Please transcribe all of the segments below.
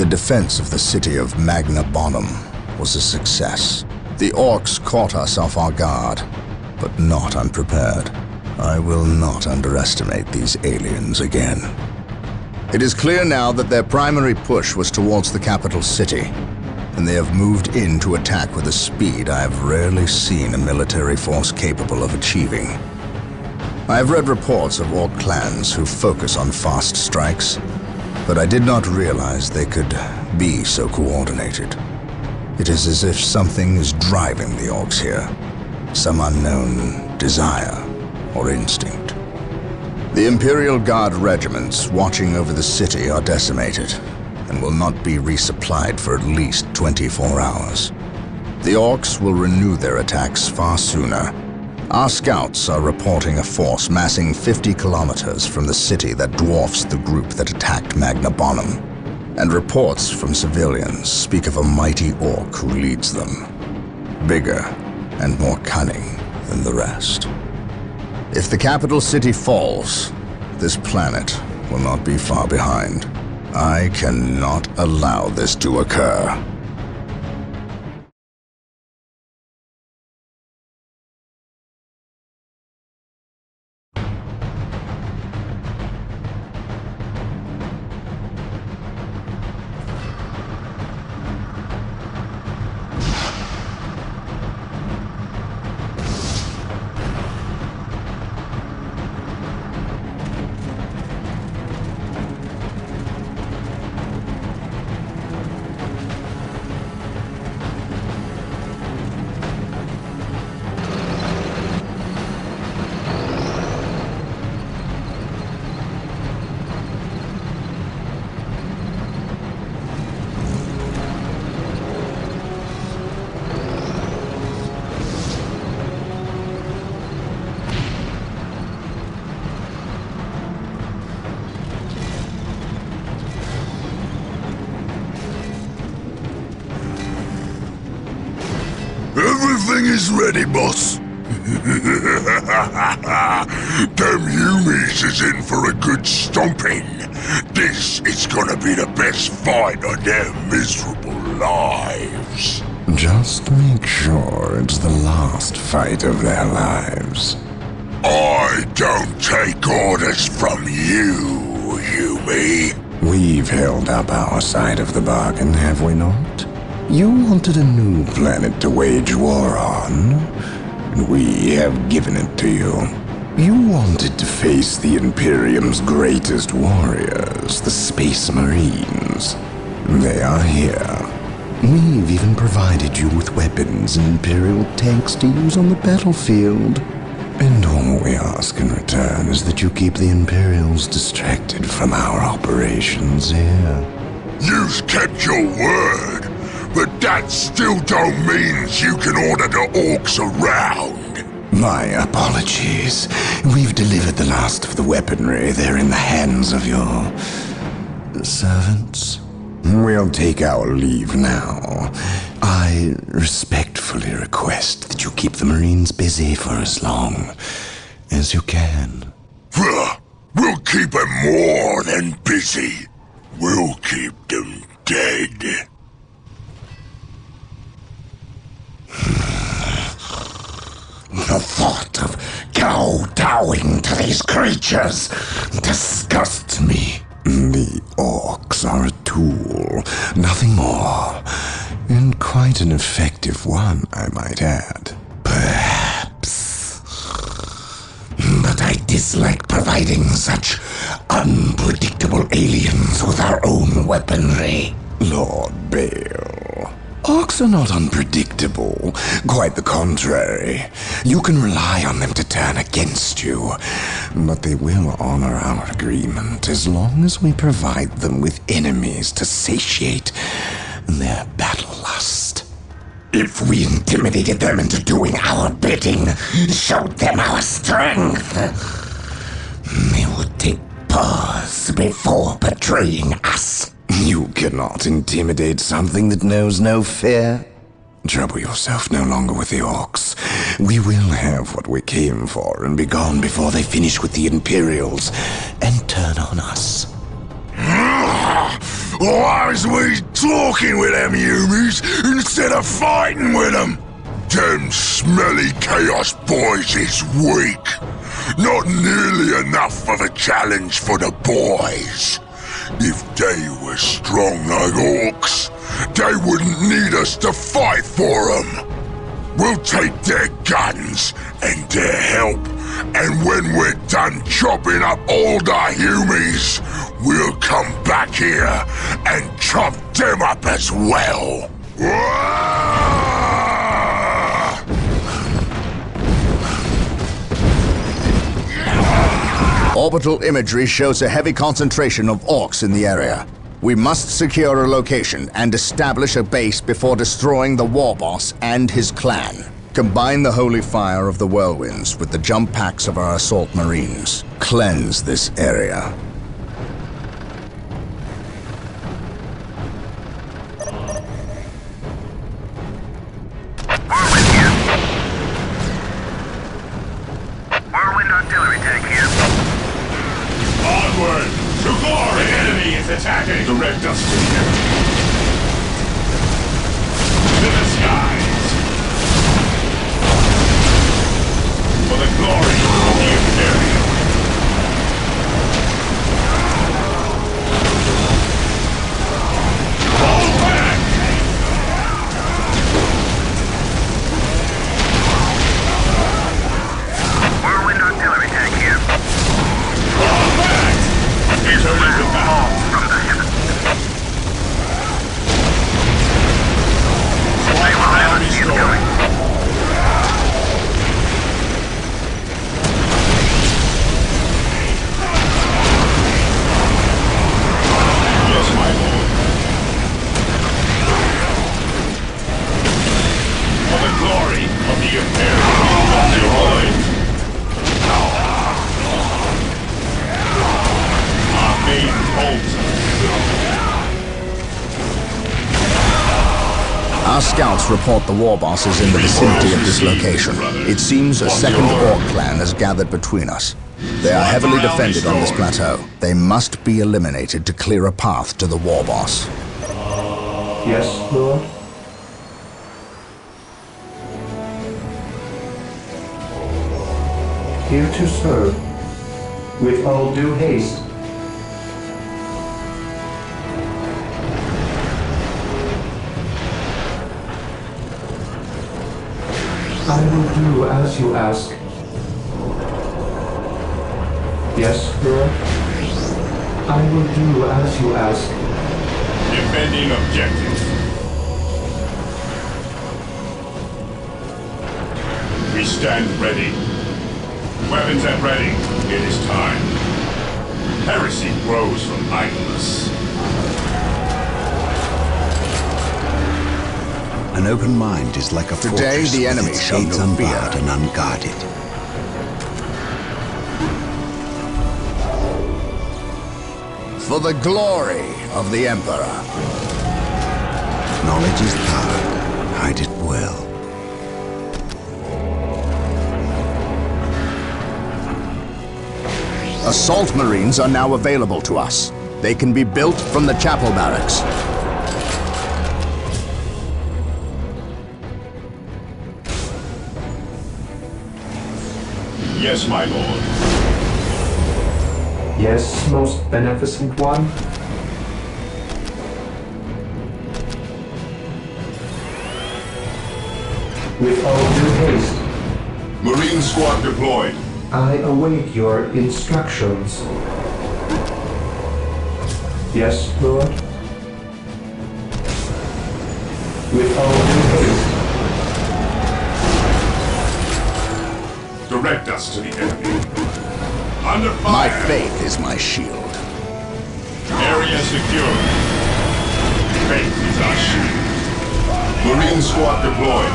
The defense of the city of Magna Bonum was a success. The orcs caught us off our guard, but not unprepared. I will not underestimate these aliens again. It is clear now that their primary push was towards the capital city, and they have moved in to attack with a speed I have rarely seen a military force capable of achieving. I have read reports of orc clans who focus on fast strikes, but I did not realize they could be so coordinated. It is as if something is driving the orcs here, some unknown desire or instinct. The Imperial Guard regiments watching over the city are decimated and will not be resupplied for at least 24 hours. The orcs will renew their attacks far sooner. Our scouts are reporting a force massing 50 kilometers from the city that dwarfs the group that attacked Magna Bonum, and reports from civilians speak of a mighty orc who leads them, bigger and more cunning than the rest. If the capital city falls, this planet will not be far behind. I cannot allow this to occur. Everything is ready, boss. Them Humies is in for a good stomping. This is gonna be the best fight of their miserable lives. Just make sure it's the last fight of their lives. I don't take orders from you, Humie. We've held up our side of the bargain, have we not? You wanted a new planet to wage war on, and we have given it to you. You wanted to face the Imperium's greatest warriors, the Space Marines. They are here. We've even provided you with weapons and Imperial tanks to use on the battlefield. And all we ask in return is that you keep the Imperials distracted from our operations here. You've kept your word. But that still don't mean you can order the orcs around. My apologies. We've delivered the last of the weaponry. They're in the hands of your servants. We'll take our leave now. I respectfully request that you keep the Marines busy for as long as you can. We'll keep them more than busy. We'll keep them dead. The thought of kowtowing to these creatures disgusts me. The orcs are a tool, nothing more. And quite an effective one, I might add. Perhaps. But I dislike providing such unpredictable aliens with our own weaponry. Lord Bale. Orcs are not unpredictable. Quite the contrary. You can rely on them to turn against you. But they will honor our agreement as long as we provide them with enemies to satiate their battle lust. If we intimidated them into doing our bidding, showed them our strength, they would take pause before betraying us. You cannot intimidate something that knows no fear. Trouble yourself no longer with the orcs. We will have what we came for and be gone before they finish with the Imperials and turn on us. Why is we talking with them humies instead of fighting with them? Them smelly chaos boys is weak. Not nearly enough of a challenge for the boys. If they were strong like orcs, they wouldn't need us to fight for them. We'll take their guns and their help, and when we're done chopping up all the humies, we'll come back here and chop them up as well. Orbital imagery shows a heavy concentration of orcs in the area. We must secure a location and establish a base before destroying the war boss and his clan. Combine the holy fire of the whirlwinds with the jump packs of our assault marines. Cleanse this area. Whirlwind artillery tank here. Onward! To glory! The enemy is attacking! Direct us to the enemy. To the skies! For the glory of the Imperio! Fall back! Whirlwind artillery tank here. Fall back! His wrath falls from the heavens. They will never see it coming. Yes, my lord. For the glory of the Imperio, destroyed. Our faith holds us. Our scouts report the war boss is in the vicinity of this location. It seems a second orc clan has gathered between us. They are heavily defended on this plateau. They must be eliminated to clear a path to the war boss. Yes, Lord? Here to serve, with all due haste. I will do as you ask. Yes, Lord? I will do as you ask. Defending objectives. We stand ready. Weapons at ready. It is time. Heresy grows from idleness. An open mind is like a Today, fortress the with enemy its shall gates know fear. unbarred and unguarded. For the glory of the Emperor. Knowledge is power. Hide it well. Assault marines are now available to us. They can be built from the chapel barracks. Yes, my lord. Yes, most beneficent one? With all due haste, Marine squad deployed. I await your instructions. Yes, Lord? With all due haste, Direct us to the enemy. Under fire. My faith is my shield. Area secure. Faith is our shield. Marine squad deployed.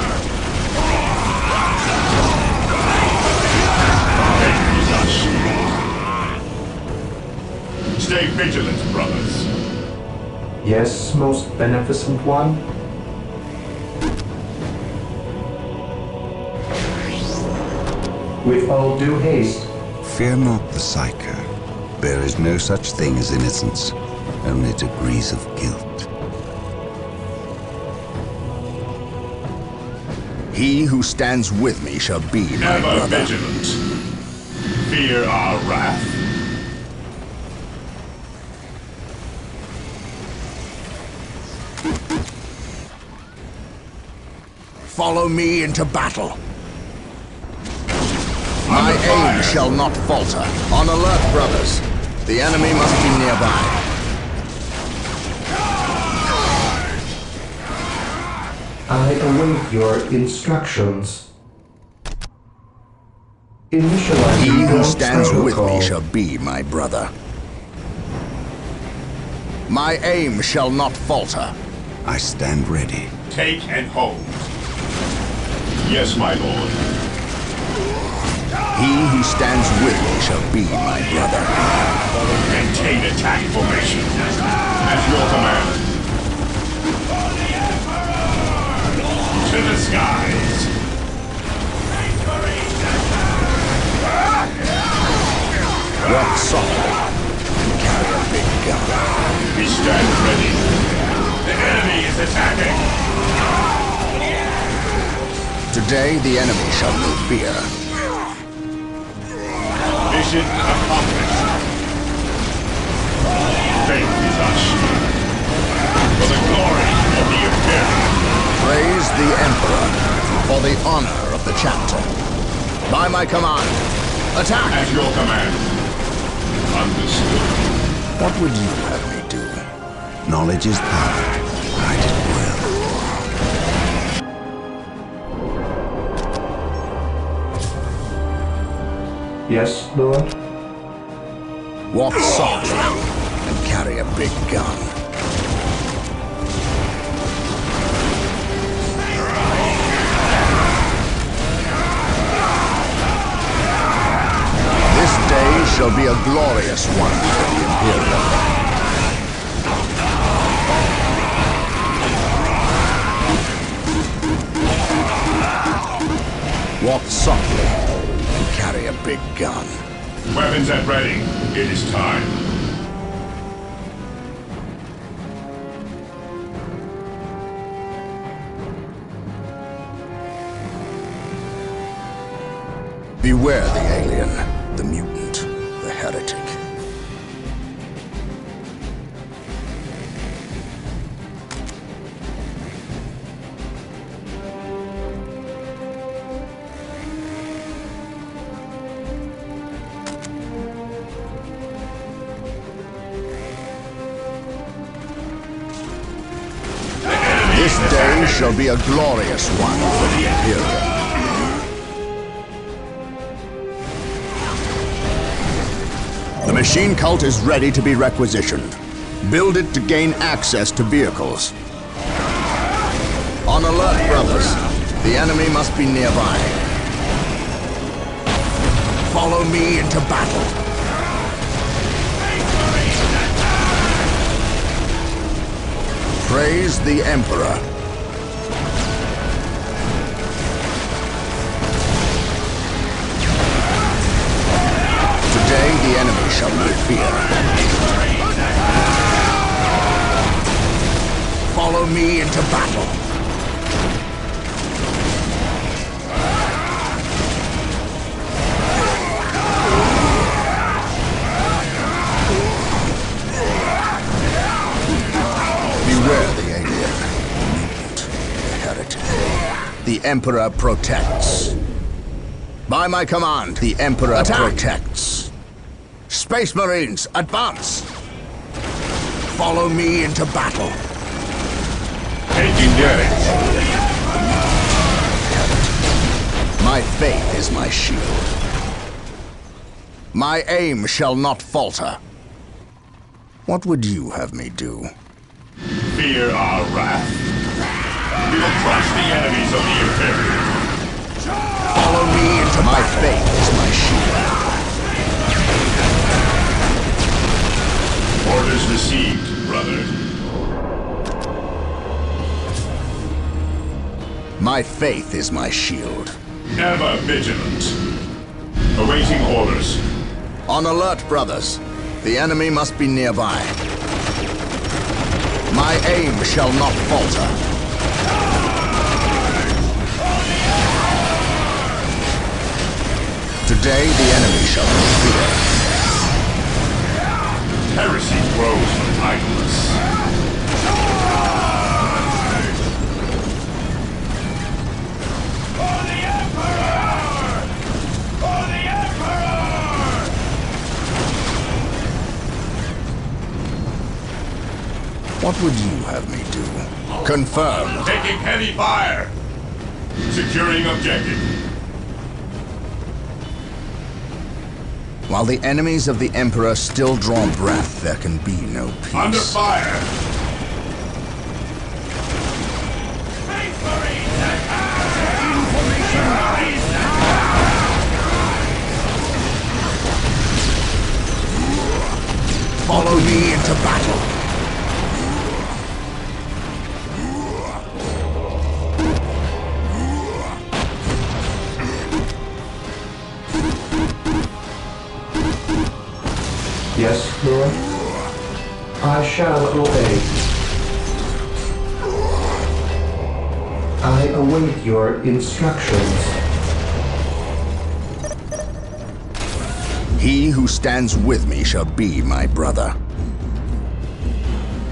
Faith is our shield. Stay vigilant, brothers. yes, most beneficent one? With all due haste, Fear not the psycho. There is no such thing as innocence. only degrees of guilt. He who stands with me shall be my Ever brother. vigilant. Fear our wrath. Follow me into battle. My aim shall not falter. On alert, brothers. The enemy must be nearby. I await your instructions. Initializing He who launch stands with protocol. me shall be my brother. My aim shall not falter. I stand ready. Take and hold. Yes, my lord. He who stands with me shall be my brother. Maintain attack formation. At your command. To the skies. Walk softly and carry a big gun. We stand ready. The enemy is attacking. Today the enemy shall know fear. Mission accomplished. Faith is our shield. For the glory of the Imperio. Praise the Emperor for the honor of the chapter. By my command, attack! At your command. Understood. What would you have me do? Knowledge is power. I did well. Yes, Lord? Walk softly and carry a big gun. This day shall be a glorious one for the Imperial. Walk softly and carry a big gun. Weapons at ready. It is time. Beware the alien, the mutant, the heretic. This day shall be a glorious one for the Imperium. The machine cult is ready to be requisitioned. Build it to gain access to vehicles. On alert, brothers. The enemy must be nearby. Follow me into battle. Praise the Emperor. Today the enemy shall know fear. Follow me into battle. Beware the alien, the mutant, the heretic. The Emperor protects. By my command, the Emperor protects. Space Marines, advance! Follow me into battle. Taking damage. My faith is my shield. My aim shall not falter. What would you have me do? Fear our wrath. We will crush the enemies of the Imperio. Follow me into my faith is my shield. Orders received, brother. My faith is my shield. Ever vigilant. Awaiting orders. On alert, brothers. The enemy must be nearby. My aim shall not falter. Today the enemy shall not fear. Heresy grows from idleness. For the Emperor! For the Emperor! What would you have me do? Confirmed. Taking heavy fire. Securing objective. While the enemies of the Emperor still draw breath, there can be no peace. Under fire. Follow me into battle. Yes, Lord. I shall obey. I await your instructions. He who stands with me shall be my brother.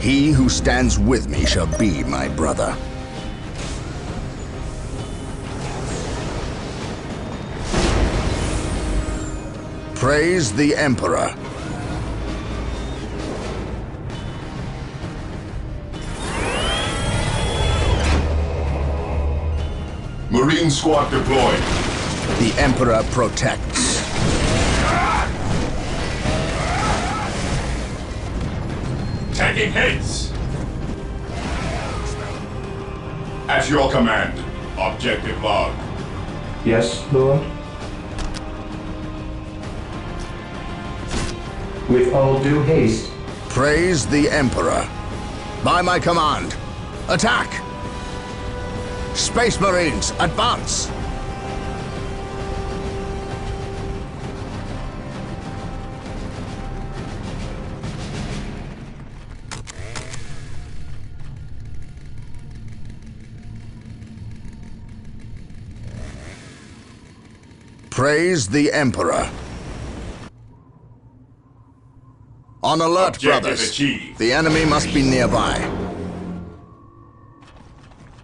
He who stands with me shall be my brother. Praise the Emperor. Marine squad deployed. The Emperor protects. Taking hits. At your command. Objective log. Yes, Lord. With all due haste. Praise the Emperor. By my command, attack! Space Marines, advance! Praise the Emperor. On alert, Objective brothers. achieved. The enemy must be nearby.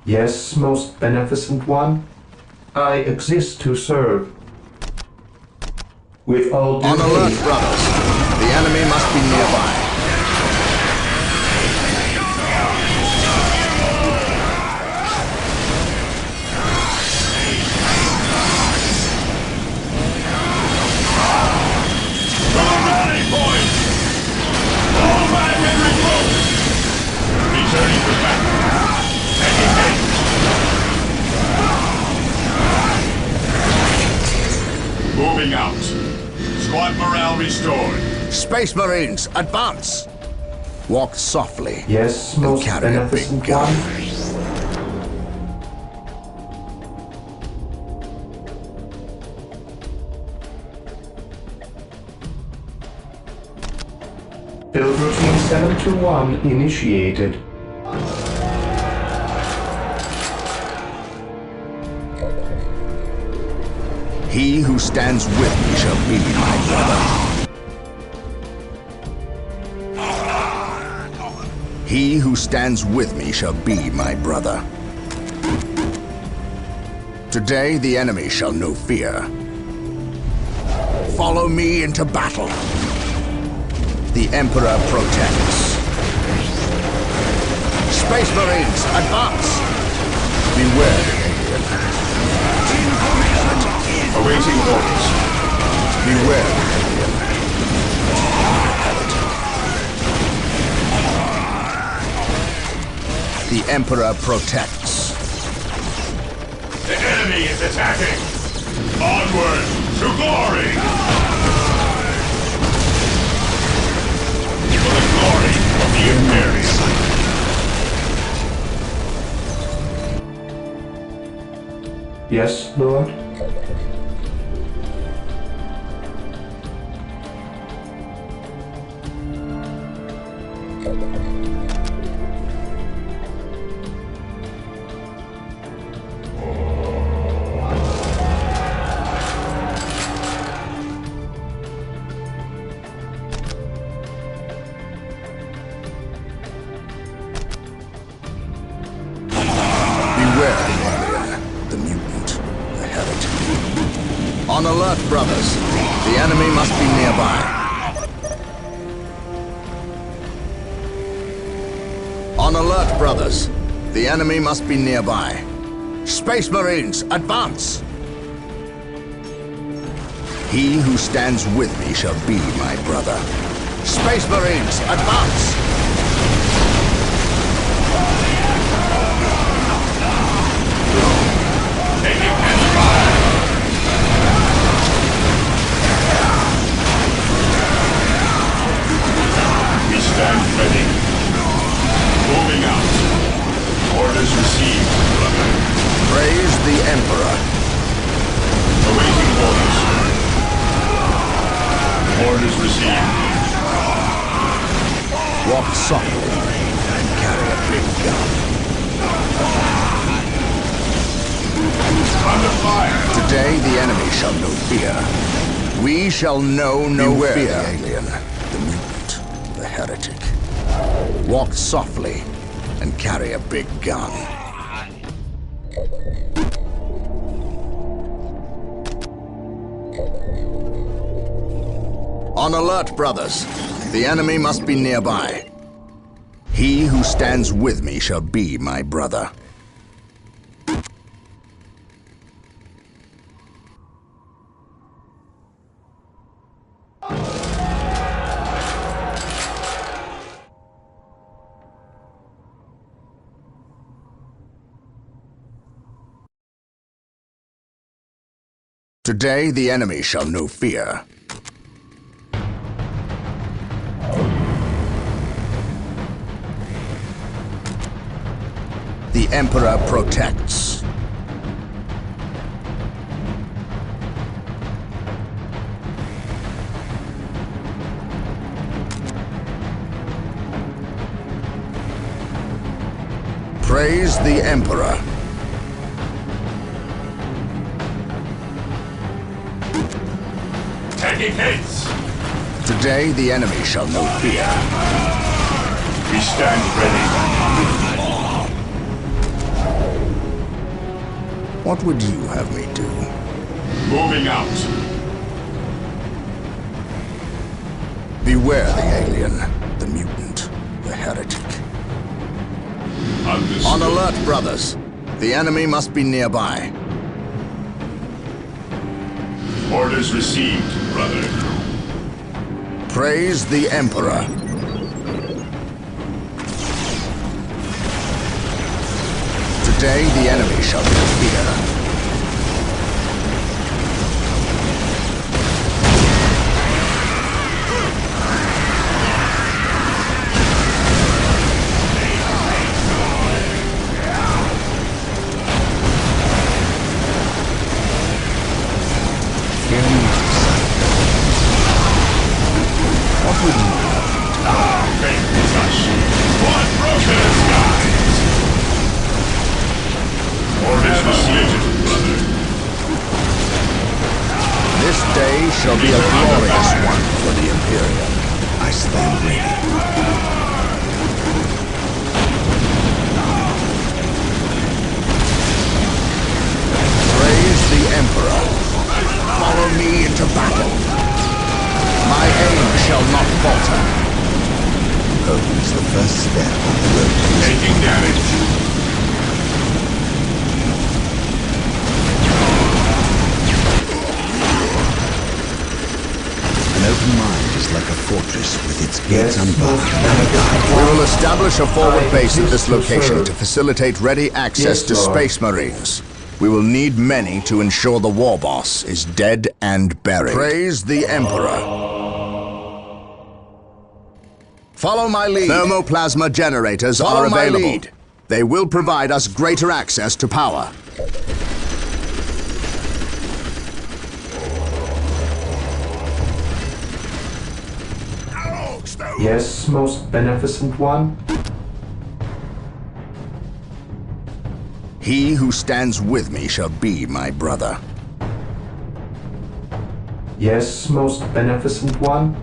Yes, most beneficent one. I exist to serve. With all due On alert, haste. brothers. The enemy must be nearby. Returning to battle. Taking hit. Moving out. Squad morale restored. Space Marines, advance! Walk softly. Yes, and most carry a big beneficent gun. one. Build routine 721 initiated. He who stands with me shall be my brother. He who stands with me shall be my brother. Today the enemy shall know fear. Follow me into battle. The Emperor protects. Space Marines, advance! Beware the alien. Awaiting orders. Beware the alien. The Emperor protects. The enemy is attacking. Onward to glory. For the glory of the Imperio. Yes, Lord. alert, brothers. The enemy must be nearby. On alert, brothers. The enemy must be nearby. Space Marines, advance! He who stands with me shall be my brother. Space Marines, advance! We stand ready. Moving out. Orders received, brother. Praise the Emperor. Awaiting orders. Orders received. Walk softly and carry a big gun. Under fire. Today the enemy shall know fear. We shall know no fear. The alien, the mutant, the heretic. Walk softly and carry a big gun. On alert, brothers. The enemy must be nearby. He who stands with me shall be my brother. Today the enemy shall know fear. The Emperor protects. Praise the Emperor. Taking hits. Today the enemy shall know fear. We stand ready. What would you have me do? Moving out. Beware the alien, the mutant, the heretic. Understood. On alert, brothers. The enemy must be nearby. Orders received, brother. Praise the Emperor. Today the enemy shall know fear. This day shall be a glorious one for the Imperio. I stand ready. Praise the Emperor. Follow me into battle. My aim shall not falter. Hope is the first step on the road to Taking damage. An open mind is like a fortress with its gates Yes, unbarred. We will establish a forward base at this exist to location serve. to facilitate ready access Yes, to Lord. Space Marines. We will need many to ensure the war boss is dead and buried. Praise the Emperor. Follow my lead. Thermoplasma generators are available. They will provide us greater access to power. Yes, most beneficent one. He who stands with me shall be my brother. Yes, most beneficent one.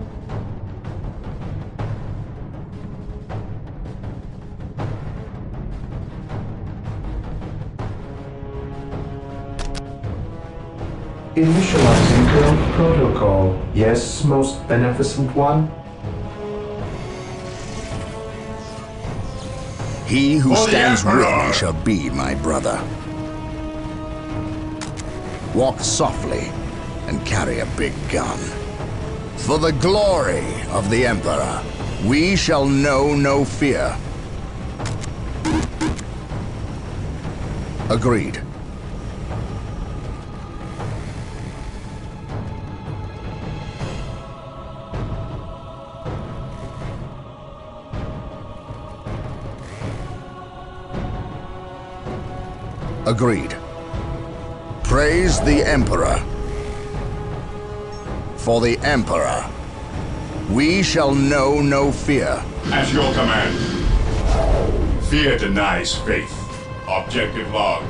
Initializing build protocol. Yes, most beneficent one. He who For the stands with Emperor! me shall be my brother. Walk softly and carry a big gun. For the glory of the Emperor, we shall know no fear. Agreed. Agreed. Praise the Emperor. For the Emperor, we shall know no fear. At your command. Fear denies faith. Objective logged.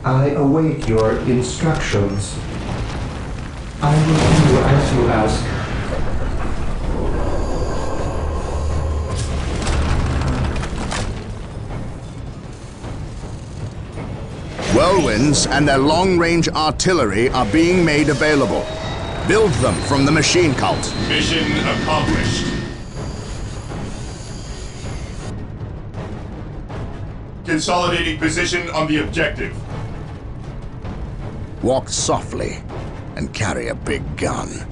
I await your instructions. I will do as you ask. Whirlwinds and their long-range artillery are being made available. Build them from the machine cult. Mission accomplished. Consolidating position on the objective. Walk softly and carry a big gun.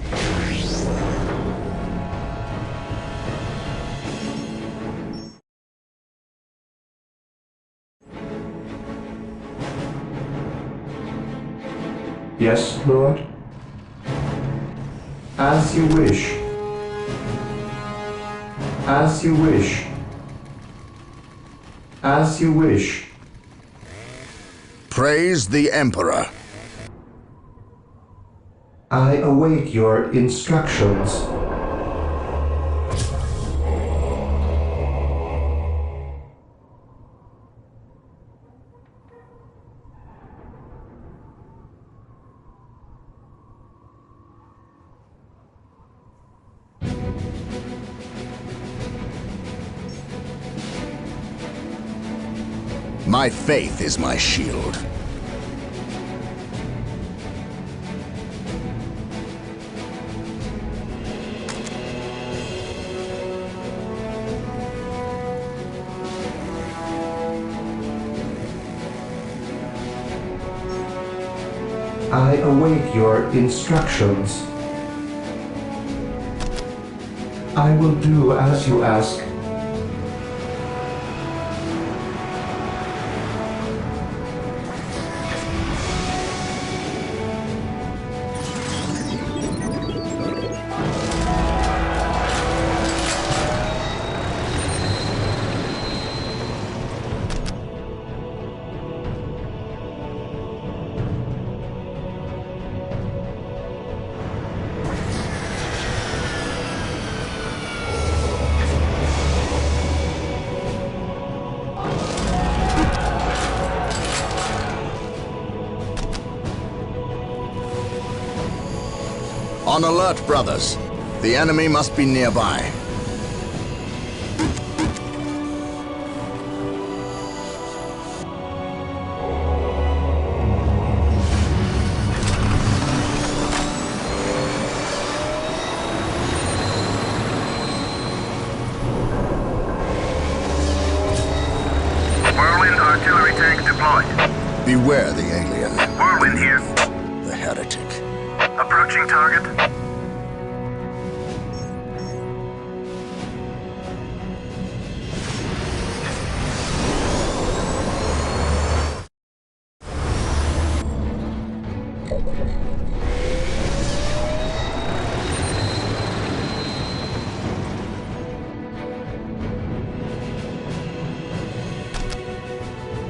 Yes, Lord? As you wish. As you wish. As you wish. Praise the Emperor. I await your instructions. My faith is my shield. I await your instructions. I will do as you ask. On alert, brothers. The enemy must be nearby. Whirlwind artillery tank deployed. Beware the alien. Whirlwind here. The heretic. Approaching target.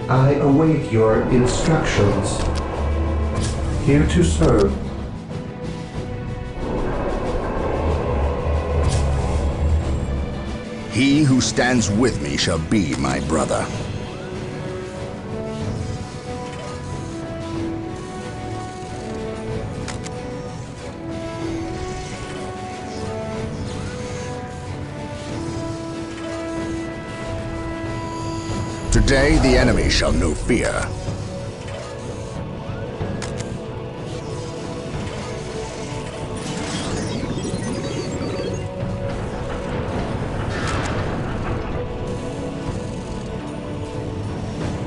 I await your instructions. Here to serve. He who stands with me shall be my brother. Today the enemy shall know fear.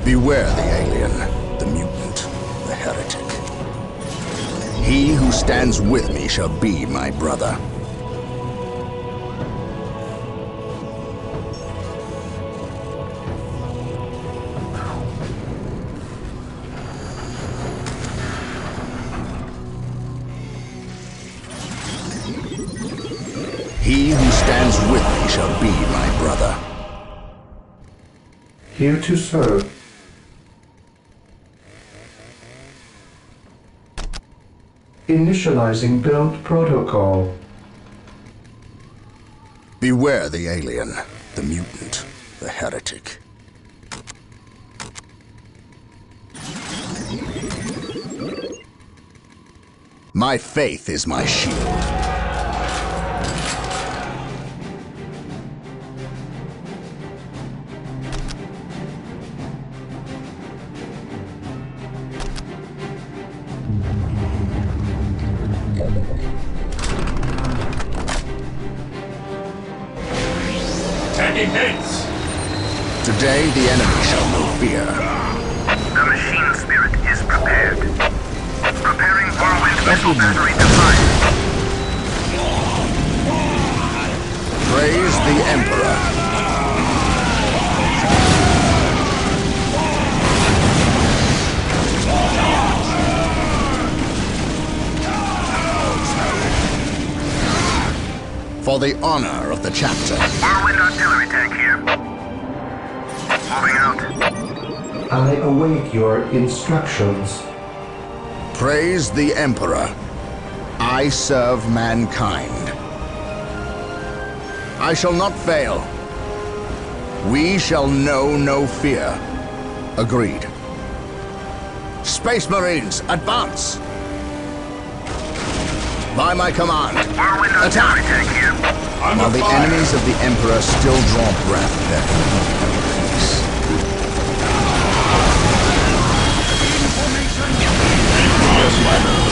Beware the alien, the mutant, the heretic. He who stands with me shall be my brother. He who stands with me shall be my brother. Here to serve. Initializing build protocol. Beware the alien, the mutant, the heretic. My faith is my shield. Taking hits! Today the enemy shall know fear. The machine spirit is prepared. Preparing whirlwind missile battery to fire. Praise the Emperor. For the honor of the chapter. Whirlwind artillery tank here. Moving out. I await your instructions. Praise the Emperor. I serve mankind. I shall not fail. We shall know no fear. Agreed. Space Marines, advance! By my command, Whirlwind artillery tank here. while the enemies of the Emperor still draw breath, there cannot be peace. Yes, my lord.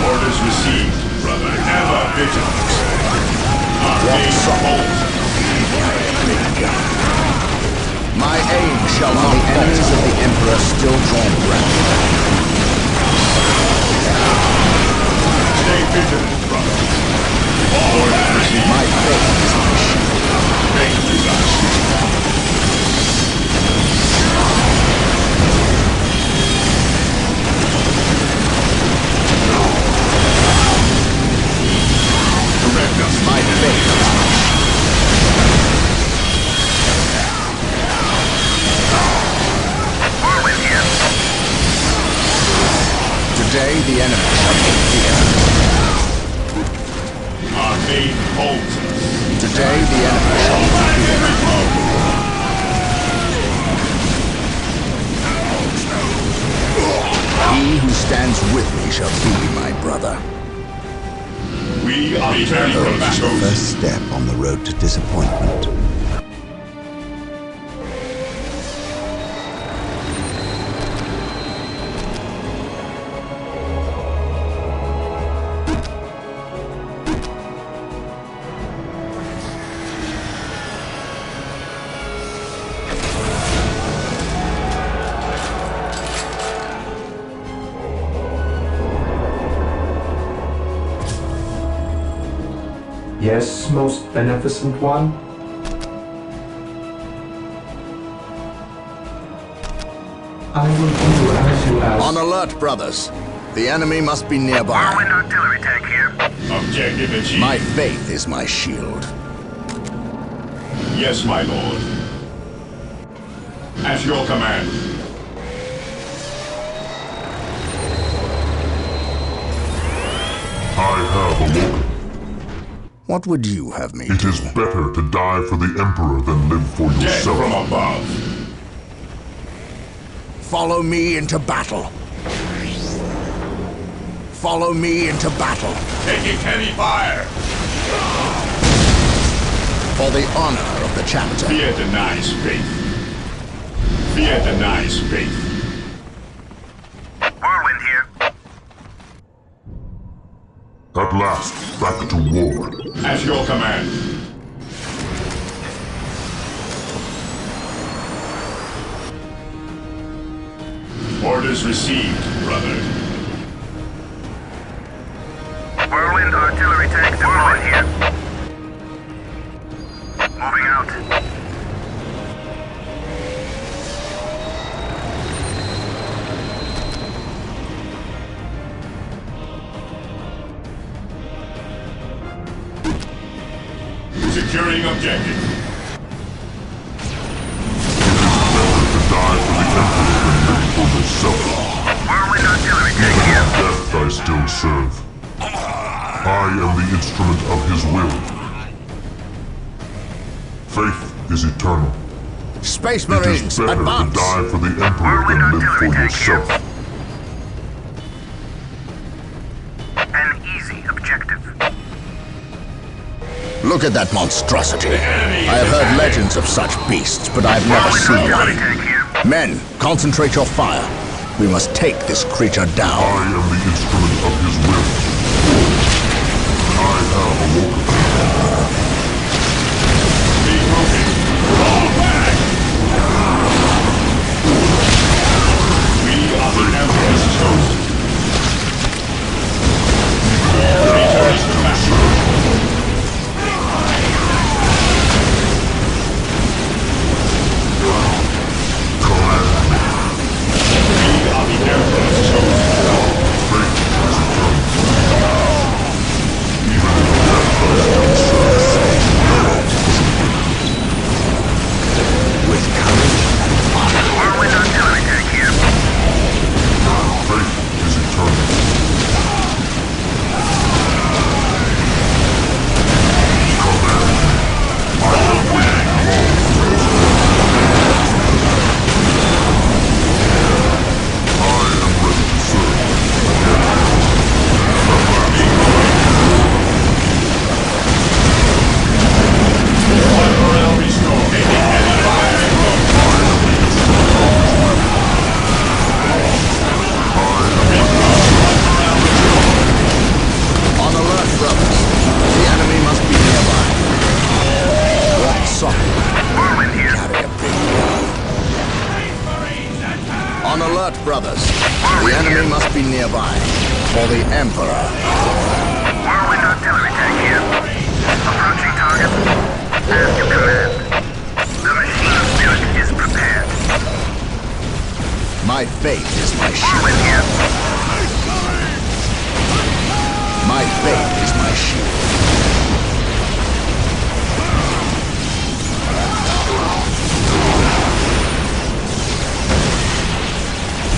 Orders received, brother. Ever vigilant. Our main bolt. My aim shall not the enemies of the Emperor still draw breath. Stay vigilant, brother. Orders received. My faith is my shield. Faith is our shield. Direct us. My faith is my shield. Whirlwind here. Today the enemy shall know fear. Our main bolt. Today the enemy shall know fear. He who stands with me shall be my brother. We are returning from The battle. first step on the road to disappointment. Yes, most beneficent one? I will do as you ask. On alert, brothers. The enemy must be nearby. Whirlwind artillery tank here. Objective achieved. My faith is my shield. Yes, my lord. At your command. I have awoken. What would you have me It do? is better to die for the Emperor than live for Death yourself. from above. Follow me into battle. Follow me into battle. Taking heavy fire. For the honor of the chapter. Fear denies faith. Fear denies faith. Whirlwind here. At last, back to war. At your command. Orders received, brother. Whirlwind artillery tank deployed here. Moving out. Securing objective. Whirlwind artillery tank here. Death I still serve. I am the instrument of his will. Faith is eternal. Space It Marines, is better to advance! die for the Emperor than live for yourself. An easy objective. Look at that monstrosity. I have heard legends of such beasts, but I've never Whirlwind seen artillery one. tank here. Men, concentrate your fire. We must take this creature I down. am the instrument of his will. I have awoken. Be moving. Fall back! We are the Emperor's chosen. Return to battle. Whirlwind artillery tank here. Faith is eternal. Morale restored. On alert, brothers. The enemy must be nearby. Walk softly. Whirlwind here. Carry a big gun. On alert, brothers. The enemy must be nearby. For the Emperor. Whirlwind artillery tank here. Approaching target. As you command. The machine spirit is prepared. My faith is my shield. Whirlwind here. My faith is my shield.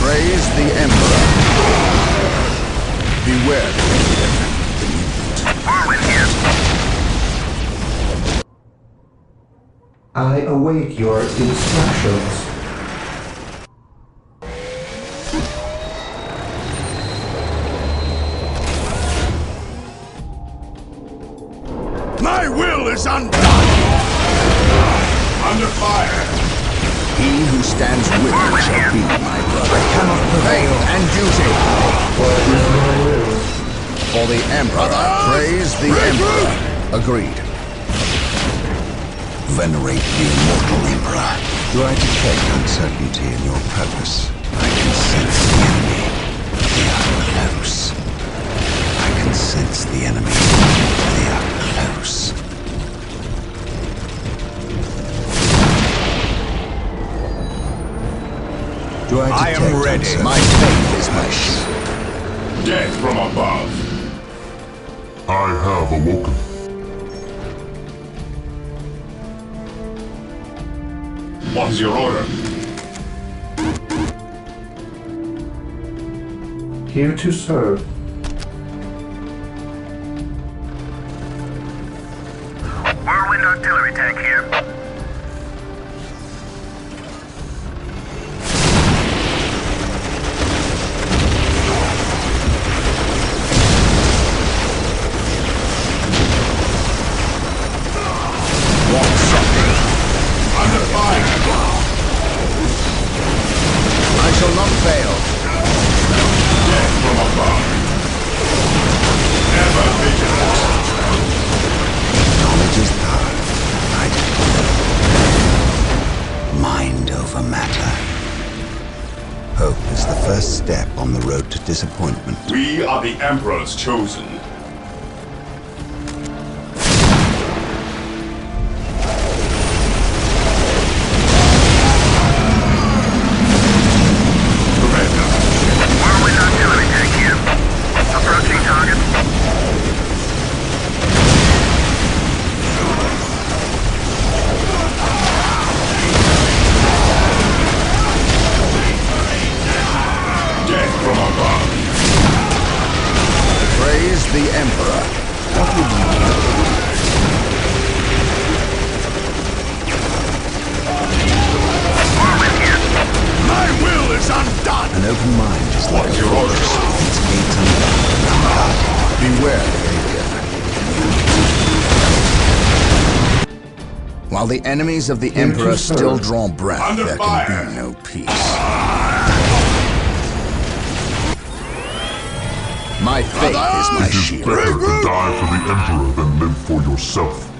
Praise the Emperor. Beware the Indian. Whirlwind here. I await your instructions. My will is undone! Under fire. He who stands with me shall be my brother. Faith and duty. What is my will? For the Emperor. Praise the Emperor. Agreed. Venerate the immortal Emperor. Do I detect uncertainty in your purpose? I can sense the enemy. They are close. I can sense the enemy. They are close. Do I detect am ready. uncertainty? My faith is my shield. Death from above. I have awoken. What is your order? Here to serve. Whirlwind artillery tank here. Walk softly. Under fire. step on the road to disappointment. We are the Emperor's chosen. Whirlwind artillery tank here. Approaching target. Death from above. Praise the Emperor. What would you do? Whirlwind here. My will is undone! An open mind is like What's a your order? fortress with its gates unguarded. Beware the alien. While the enemies of the Emperor still draw breath, Under there fire. can be no peace. My faith is my shield. Better to Die for the Emperor than live for yourself.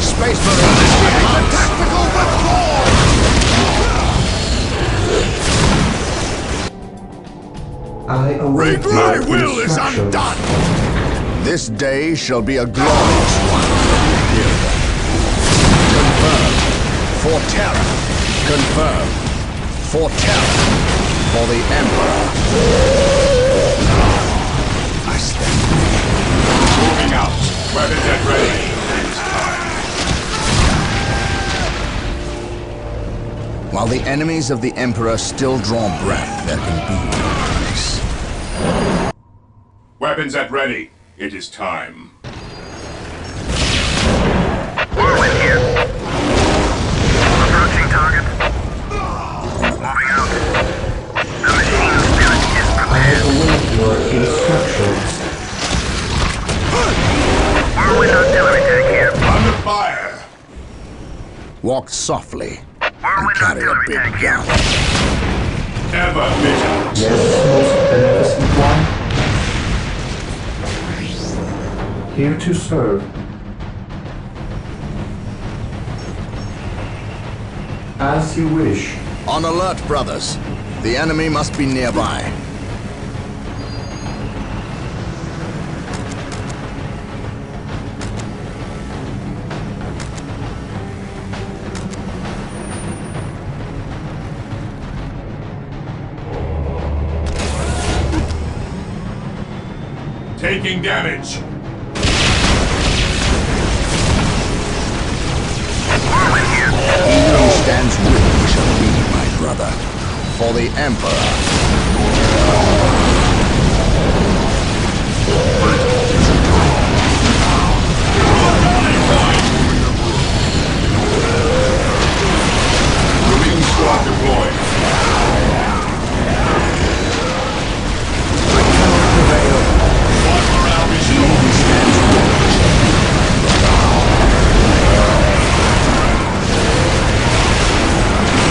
Space Marines initiating the tactical withdrawal! I await My your will is instructions. undone! This day shall be a glorious one for the Imperial. Confirm. For terror. Confirm. For terror. For the Emperor. I stand Moving out. Weapons at ready. It's time. While the enemies of the Emperor still draw breath, there can be no peace. Weapons at ready. It is time. Whirlwind here. Approaching target. Moving out. The machine spirit is I prepared. await your instructions. Whirlwind artillery tank here. Under fire. Walk softly and Whirlwind carry a artillery big tank here. gun. Ever vigilant. Yes, most beneficent one. Here to serve. As you wish. On alert, brothers. The enemy must be nearby. Taking damage. Whirlwind here. He who stands with me shall be my brother. For the Emperor. Marine squad deployed. One morale restored. He stands with me shall be my brother.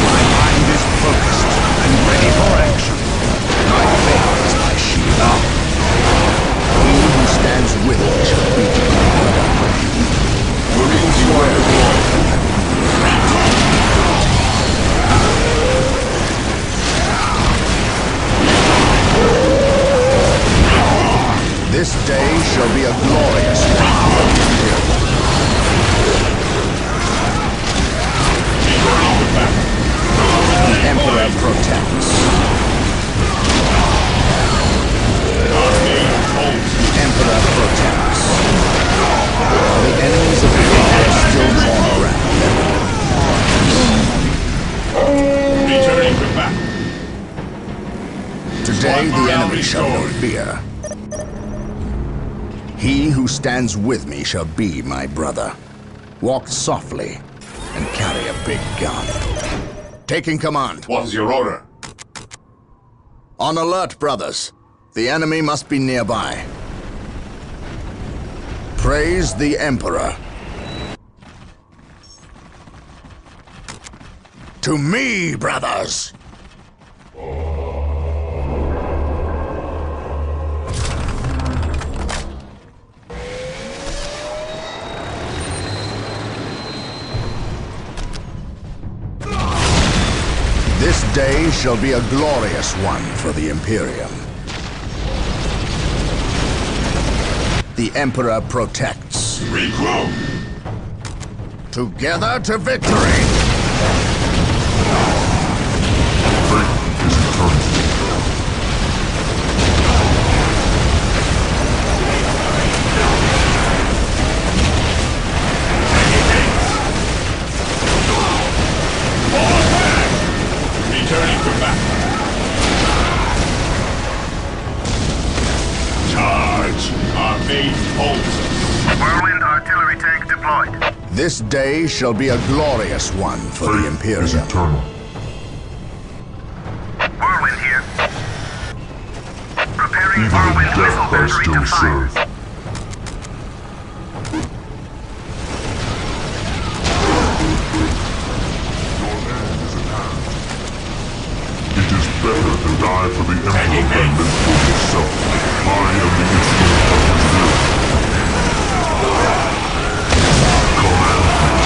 My mind is focused and ready for action. My faith is my shield. He who stands with me shall be my brother. Marine squad deployed. This day shall be a glorious one for the Imperial. The Emperor protects. The Emperor protects. While the enemies of the Emperor still draw breath. Returning to battle. Today the enemy shall know fear. He who stands with me shall be my brother. Walk softly and carry a big gun. Taking command. What is your order? On alert, brothers. The enemy must be nearby. Praise the Emperor. To me, brothers! This day shall be a glorious one for the Imperium. The Emperor protects. Regroup! Together to victory! Fate is eternal. Returning to battle. Charge! Our main holds. Whirlwind artillery tank deployed. This day shall be a glorious one for the Fate is Imperium. eternal. Whirlwind here. Preparing Even in whirlwind missile death I battery to still fire. serve. It is better to die for the Emperor than live for yourself. I am the instrument of his will. Command me.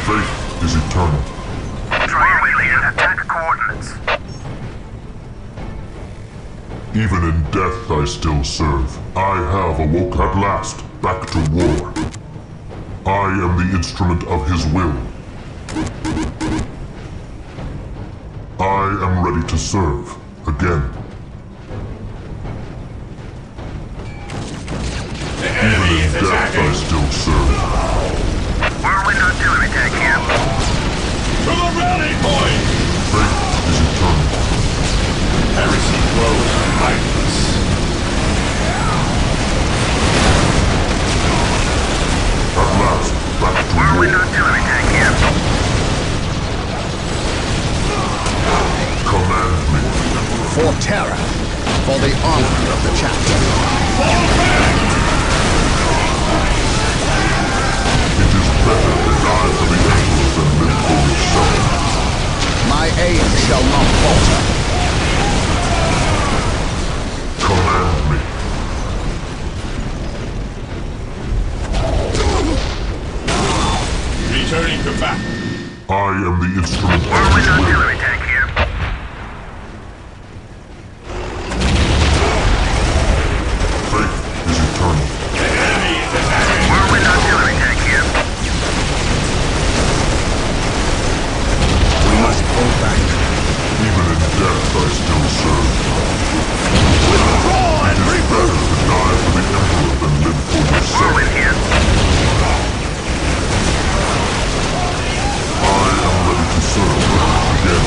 Faith is eternal. Whirlwind attack coordinates. Even in death I still serve. I have awoke at last, back to war. I am the instrument of his will. I am ready to serve, again. Even in death I still serve. Whirlwind artillery tank here. To the rally point! Faith is eternal. Heresy grows mindless. At last, back to Whirlwind war. artillery tank here. Command me. For terror, for the honor of the chapter. Fall back! It is better to die for the Emperor than live for yourself. My aim shall not falter. Command me. Returning to battle. I am the instrument of Whirlwind his will. artillery tank here. Faith is eternal. The enemy is attacking. Whirlwind artillery tank here. We must pull back. Even in death I still serve. Withdraw and It is better to die for the Emperor than live for yourself. Whirlwind here. I am ready to serve again.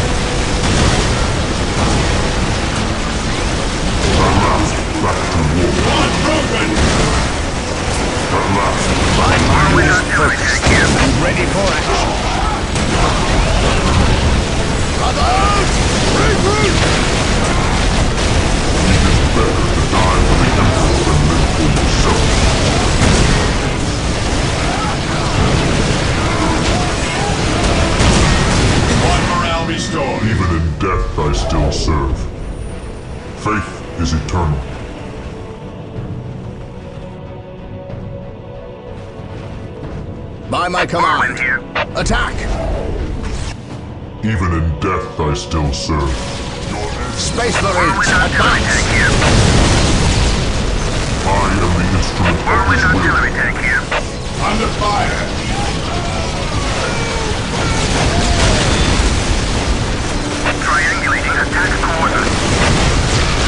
At last, back to war. unbroken. At last, My mind Whirlwind is artillery focused tank here. and ready for action. Others, regroup! it is better to die for the Emperor than live for yourself. One morale restored. Even in death I still serve. Faith is eternal. By my Whirlwind command, here. attack! Even in death I still serve. Space Whirlwind Marines, artillery tank advance! here. I am the instrument of Whirlwind his will. artillery tank here. Under fire. Triangulating attack coordinates.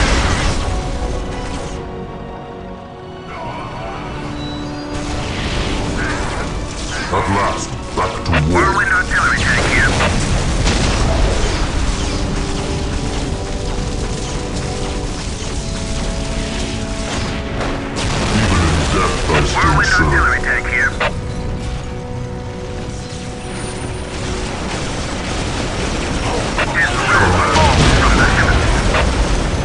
At last, back to war. Whirlwind artillery tank here. Even in death I still Whirlwind serve. artillery tank here. His will falls from the heavens.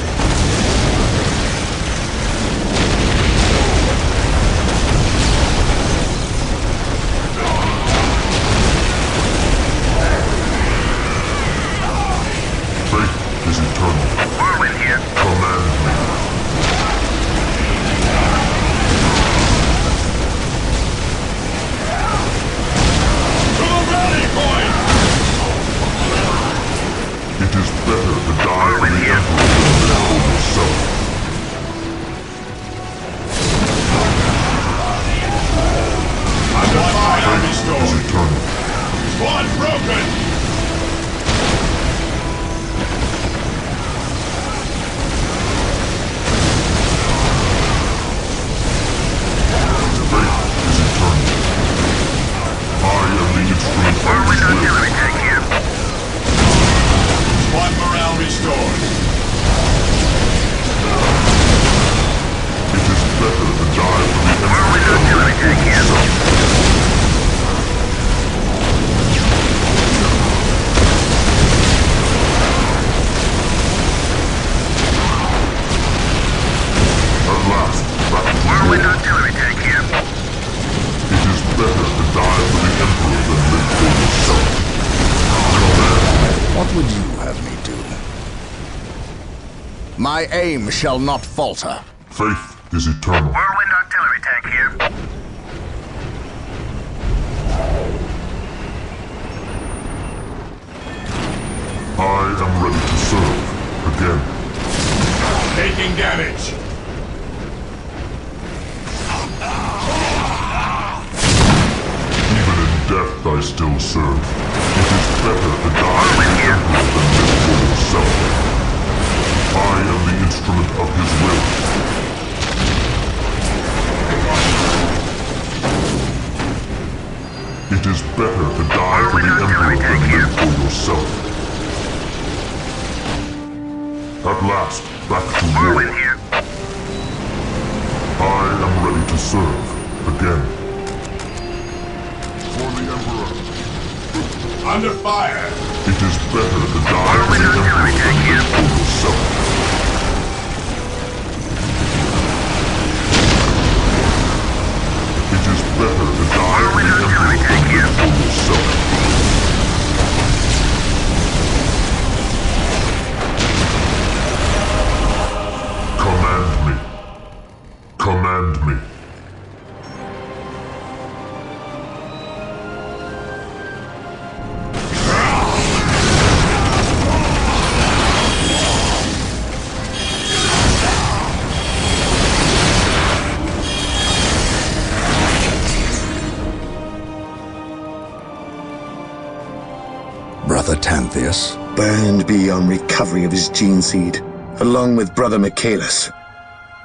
would you have me do? My aim shall not falter. Faith is eternal. Whirlwind artillery tank here. I am ready to serve. Again. Taking damage. Even in death I still serve. It is better to die for the Emperor than live for yourself. I am the instrument of his will. It is better to die for the Emperor than live for yourself. At last, back to war. Whirlwind here. I am ready to serve. Again. For the Emperor. Under fire. It is better to die for the Emperor than live for yourself. It is better to die for the Emperor than live for yourself. Command me. Command me. Brother Tantheus? Burned beyond recovery of his gene seed, along with Brother Michaelis.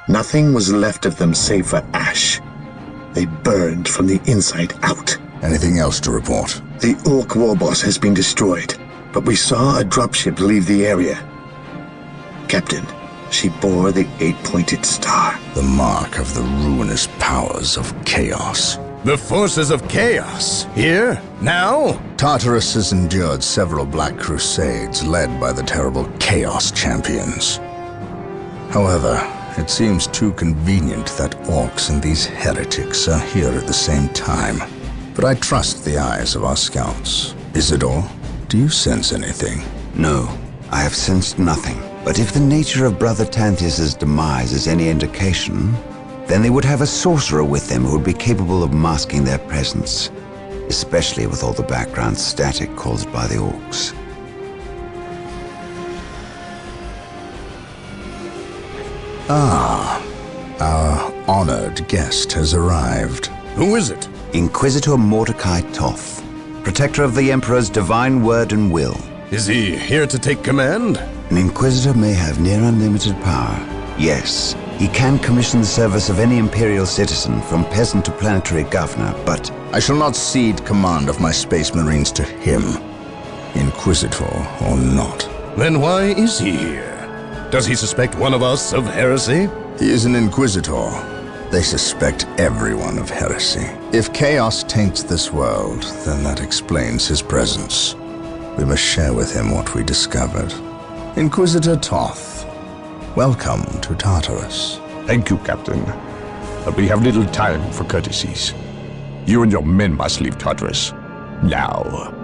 Nothing was left of them save for ash. They burned from the inside out. Anything else to report? The Orc warboss has been destroyed, but we saw a dropship leave the area. Captain, she bore the 8-pointed star. The mark of the ruinous powers of chaos. The forces of chaos? Here? Now? Tartarus has endured several Black Crusades led by the terrible Chaos Champions. However, it seems too convenient that orcs and these heretics are here at the same time. But I trust the eyes of our scouts. Isidore, do you sense anything? No, I have sensed nothing. But if the nature of Brother Tantheus' demise is any indication, then they would have a sorcerer with them who would be capable of masking their presence, especially with all the background static caused by the orcs. Ah, our honored guest has arrived. Who is it? Inquisitor Mordecai Toth, protector of the Emperor's divine word and will. Is he here to take command? An Inquisitor may have near unlimited power. Yes, he can commission the service of any Imperial citizen, from peasant to planetary governor, but I shall not cede command of my Space Marines to him, Inquisitor or not. Then why is he here? Does he suspect one of us of heresy? He is an Inquisitor. They suspect everyone of heresy. If chaos taints this world, then that explains his presence. We must share with him what we discovered. Inquisitor Toth, welcome to Tartarus. Thank you, Captain. But we have little time for courtesies. You and your men must leave Tartarus. Now.